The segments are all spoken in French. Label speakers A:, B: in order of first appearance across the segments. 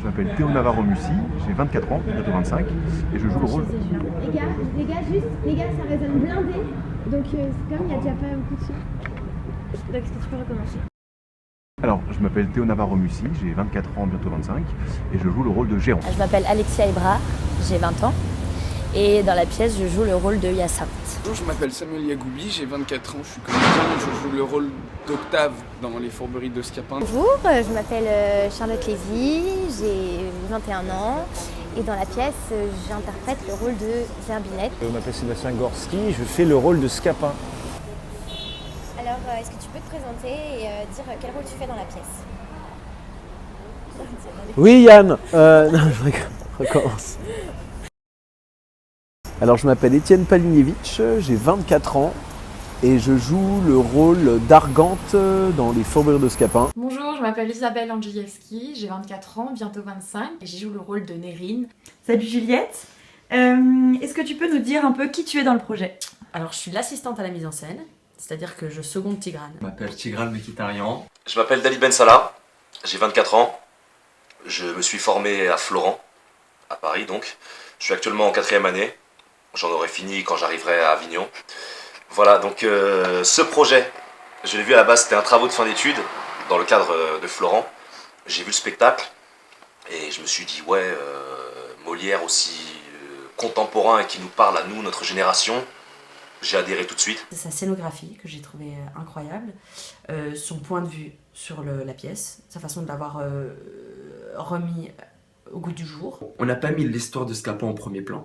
A: Je m'appelle Théo Navarro-Mussy, j'ai 24 ans, bientôt 25, et je joue le rôle...
B: Les gars, ça résonne blindé, donc c'est comme il y a déjà pas beaucoup de sons. Donc est-ce que tu peux recommencer?
A: Alors, je m'appelle Théo Navarro-Mussy, j'ai 24 ans, bientôt 25, et je joue le rôle de Gérant.
C: Je m'appelle Alexia Ebra, j'ai 20 ans, et dans la pièce, je joue le rôle de Hyacinthe.
D: Bonjour, je m'appelle Samuel Yagoubi, j'ai 24 ans, je suis comédien, je joue le rôle d'Octave dans Les Fourberies de Scapin.
C: Bonjour, je m'appelle Charlotte Lévy, j'ai 21 ans, et dans la pièce, j'interprète le rôle de Zerbinette.
E: Je m'appelle Sébastien Gorski, je fais le rôle de Scapin.
C: Alors, est-ce que tu peux te présenter et dire quel rôle tu fais dans la pièce?
E: Oui Yann non, je recommence. Alors je m'appelle Étienne Palinievitch, j'ai 24 ans et je joue le rôle d'Argante dans Les Fourberies de Scapin.
F: Bonjour, je m'appelle Isabelle Andrzejewski, j'ai 24 ans, bientôt 25 et j'y joue le rôle de Nérine.
G: Salut Juliette, est-ce que tu peux nous dire un peu qui tu es dans le projet?
F: Alors je suis l'assistante à la mise en scène, c'est-à-dire que je seconde Tigrane.
H: Je m'appelle Tigran Mekitarian.
I: Je m'appelle Dali Ben Salah, j'ai 24 ans, je me suis formé à Florent, à Paris donc. Je suis actuellement en 4e année, j'en aurai fini quand j'arriverai à Avignon. Voilà, donc ce projet, je l'ai vu à la base, c'était un travaux de fin d'études dans le cadre de Florent. J'ai vu le spectacle et je me suis dit ouais, Molière aussi contemporain et qui nous parle à nous, notre génération. J'ai adhéré tout de suite.
F: C'est sa scénographie que j'ai trouvée incroyable, son point de vue sur la pièce, sa façon de l'avoir remis au goût du jour.
H: On n'a pas mis l'histoire de Scapin au premier plan.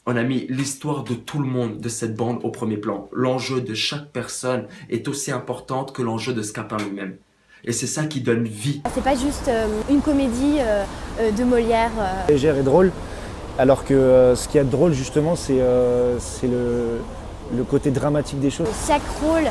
H: On a mis l'histoire de tout le monde de cette bande au premier plan. L'enjeu de chaque personne est aussi importante que l'enjeu de Scapin lui-même. Et c'est ça qui donne vie.
C: C'est pas juste une comédie de Molière.
E: Légère et drôle, alors que ce qui est drôle justement c'est le côté dramatique des choses.
C: Chaque rôle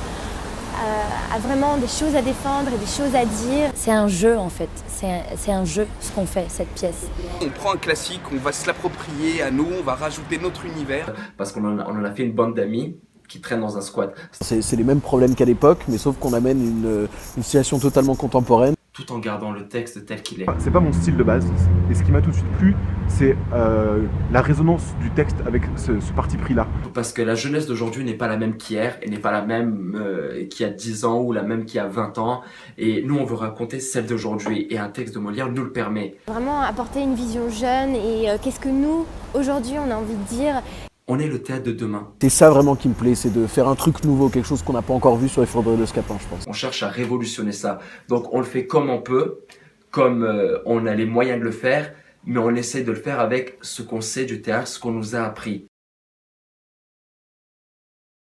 C: a vraiment des choses à défendre et des choses à dire. C'est un jeu en fait, c'est un jeu ce qu'on fait, cette pièce.
D: On prend un classique, on va se l'approprier à nous, on va rajouter notre univers.
H: Parce qu'on en a fait une bande d'amis qui traînent dans un squat.
E: C'est les mêmes problèmes qu'à l'époque, mais sauf qu'on amène une situation totalement contemporaine.
H: Tout en gardant le texte tel qu'il est.
A: C'est pas mon style de base, et ce qui m'a tout de suite plu, c'est la résonance du texte avec ce parti pris-là.
H: Parce que la jeunesse d'aujourd'hui n'est pas la même qu'hier, et n'est pas la même qu'il y a 10 ans ou la même qu'il y a 20 ans. Et nous, on veut raconter celle d'aujourd'hui, et un texte de Molière nous le permet.
C: Vraiment apporter une vision jeune et qu'est-ce que nous, aujourd'hui, on a envie de dire.
H: On est le théâtre de demain.
E: C'est ça vraiment qui me plaît, c'est de faire un truc nouveau, quelque chose qu'on n'a pas encore vu sur Les Fourberies de Scapin, je pense.
H: On cherche à révolutionner ça. Donc on le fait comme on peut, comme on a les moyens de le faire, mais on essaie de le faire avec ce qu'on sait du théâtre, ce qu'on nous a appris.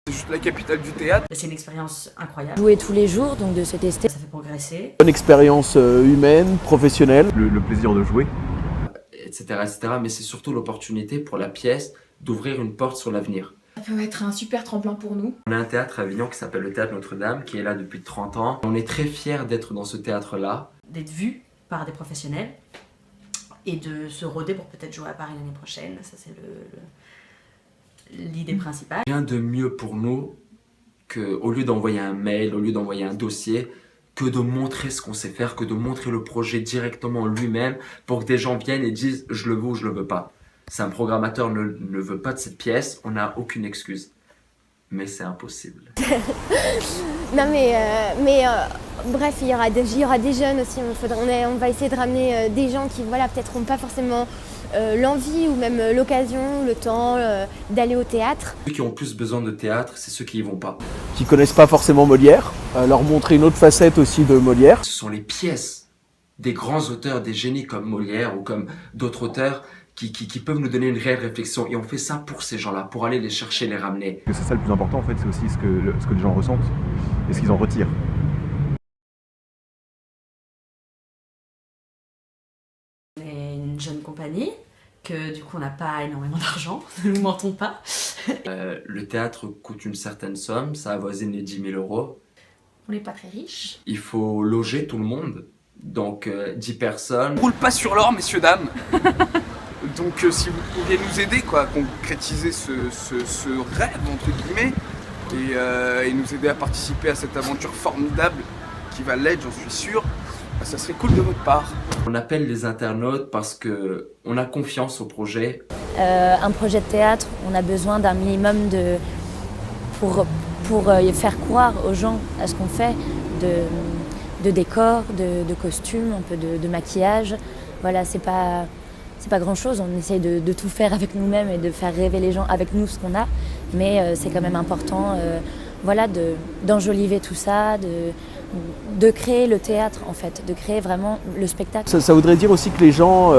D: C'est juste la capitale du théâtre.
F: C'est une expérience incroyable.
C: Jouer tous les jours, donc de se tester.
F: Ça fait progresser.
E: Bonne expérience humaine, professionnelle.
A: Le plaisir de jouer.
H: Etc., etc. Mais c'est surtout l'opportunité pour la pièce d'ouvrir une porte sur l'avenir.
F: Ça peut être un super tremplin pour nous.
H: On a un théâtre à Avignon qui s'appelle le Théâtre Notre-Dame, qui est là depuis 30 ans. On est très fiers d'être dans ce théâtre-là.
F: D'être vu par des professionnels et de se roder pour peut-être jouer à Paris l'année prochaine. Ça, c'est l'idée principale.
H: Rien de mieux pour nous qu'au lieu d'envoyer un mail, au lieu d'envoyer un dossier, que de montrer ce qu'on sait faire, que de montrer le projet directement lui-même pour que des gens viennent et disent « je le veux ou je le veux pas ». Si un programmateur ne veut pas de cette pièce, on n'a aucune excuse. Mais c'est impossible.
C: Non mais bref, il y aura des jeunes aussi, on va essayer de ramener des gens qui voilà, peut-être n'ont pas forcément l'envie ou même l'occasion, le temps d'aller au théâtre.
H: Ceux qui ont plus besoin de théâtre, c'est ceux qui y vont pas.
E: Qui connaissent pas forcément Molière, leur montrer une autre facette aussi de Molière.
H: Ce sont les pièces des grands auteurs, des génies comme Molière ou comme d'autres auteurs qui peuvent nous donner une réelle réflexion. Et on fait ça pour ces gens-là, pour aller les chercher, les ramener.
A: C'est ça le plus important en fait, c'est aussi ce que les gens ressentent et ce qu'ils en retirent.
F: On est une jeune compagnie, que du coup on n'a pas énormément d'argent, ne nous mentons pas.
H: Le théâtre coûte une certaine somme, ça avoisine les 10 000 €.
F: On n'est pas très riches.
H: Il faut loger tout le monde, donc 10 personnes.
D: On roule pas sur l'or, messieurs, dames. Donc si vous pouviez nous aider, quoi, à concrétiser ce rêve, entre guillemets, et nous aider à participer à cette aventure formidable qui va l'être, j'en suis sûr, Ça serait cool de votre part.
H: On appelle les internautes parce que on a confiance au projet.
J: Un projet de théâtre, on a besoin d'un minimum pour faire croire aux gens à ce qu'on fait, de décors, de costumes, un peu de maquillage. Voilà, c'est pas grand chose, on essaye de tout faire avec nous-mêmes et de faire rêver les gens avec nous ce qu'on a, mais c'est quand même important voilà, d'enjoliver tout ça, de créer le théâtre en fait, de créer vraiment le spectacle.
E: Ça voudrait dire aussi que les gens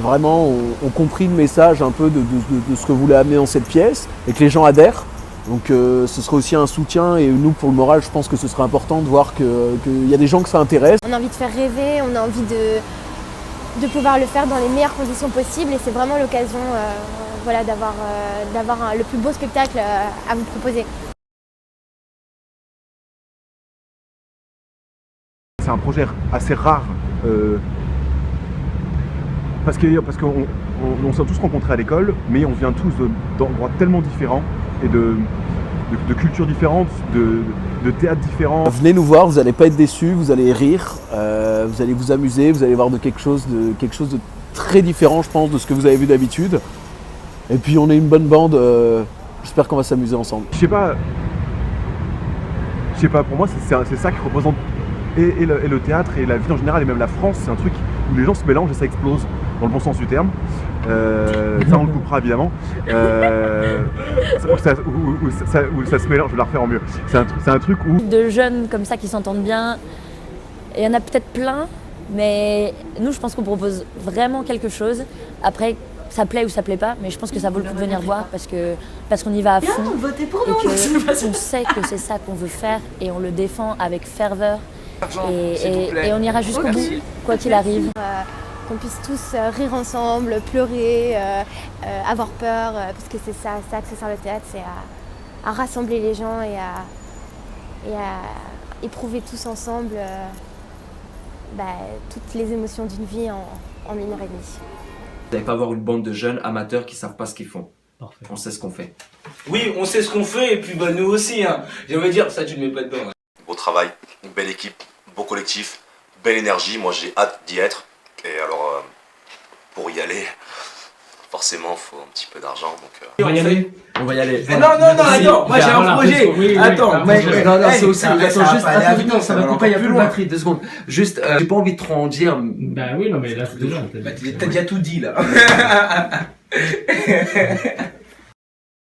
E: vraiment ont compris le message un peu de ce que vous voulez amener dans cette pièce et que les gens adhèrent. Donc ce serait aussi un soutien et nous pour le moral je pense que ce serait important de voir qu'il y a des gens que ça intéresse.
C: On a envie de faire rêver, on a envie de pouvoir le faire dans les meilleures conditions possibles et c'est vraiment l'occasion voilà, d'avoir le plus beau spectacle à vous proposer.
A: C'est un projet assez rare parce qu'on s'est tous rencontrés à l'école, mais on vient tous d'endroits tellement différents et de cultures différentes, de théâtres différents.
E: Venez nous voir, vous n'allez pas être déçus, vous allez rire, vous allez vous amuser, vous allez voir quelque chose de très différent, je pense, de ce que vous avez vu d'habitude. Et puis on est une bonne bande, j'espère qu'on va s'amuser ensemble.
A: Je sais pas, pour moi c'est ça qui représente et le théâtre et la vie en général et même la France, c'est un truc où les gens se mélangent et ça explose, dans le bon sens du terme. Ça on le coupera évidemment. Où ça se mélange, je vais la refaire en mieux. C'est un truc où...
J: De jeunes comme ça qui s'entendent bien, il y en a peut-être plein, mais nous je pense qu'on propose vraiment quelque chose. Après, ça plaît ou ça plaît pas, mais je pense que ça vaut le coup de venir voir parce qu'on y va à fond
G: votez pour
J: et
G: nous.
J: qu'on sait que c'est ça qu'on veut faire et on le défend avec ferveur et on ira jusqu'au bout, quoi qu'il arrive.
C: Qu'on puisse tous rire ensemble, pleurer, avoir peur, parce que c'est ça que ça sert le théâtre, c'est à rassembler les gens et à éprouver tous ensemble toutes les émotions d'une vie en 1 heure et demie.
H: Vous n'allez pas voir une bande de jeunes amateurs qui savent pas ce qu'ils font.
K: Parfait.
H: On sait ce qu'on fait.
K: Oui, on sait ce qu'on fait et puis bah, nous aussi. Hein. J'aimerais dire, ça tu ne mets pas dedans. Hein.
I: Beau travail, une belle équipe, beau collectif, belle énergie. Moi j'ai hâte d'y être. Et alors, pour y aller, forcément, il faut un petit peu d'argent.
K: On va y aller.
H: On va y aller.
K: Non, attends, moi j'ai un projet.
H: Oui,
K: attends,
H: mais non, c'est aussi.
K: Attends, juste
H: attends, ça va couper, il y a plus de batterie, 2 secondes. Juste, j'ai pas envie de trop en dire.
K: Bah oui, non, mais là, c'est déjà. T'as déjà tout dit là.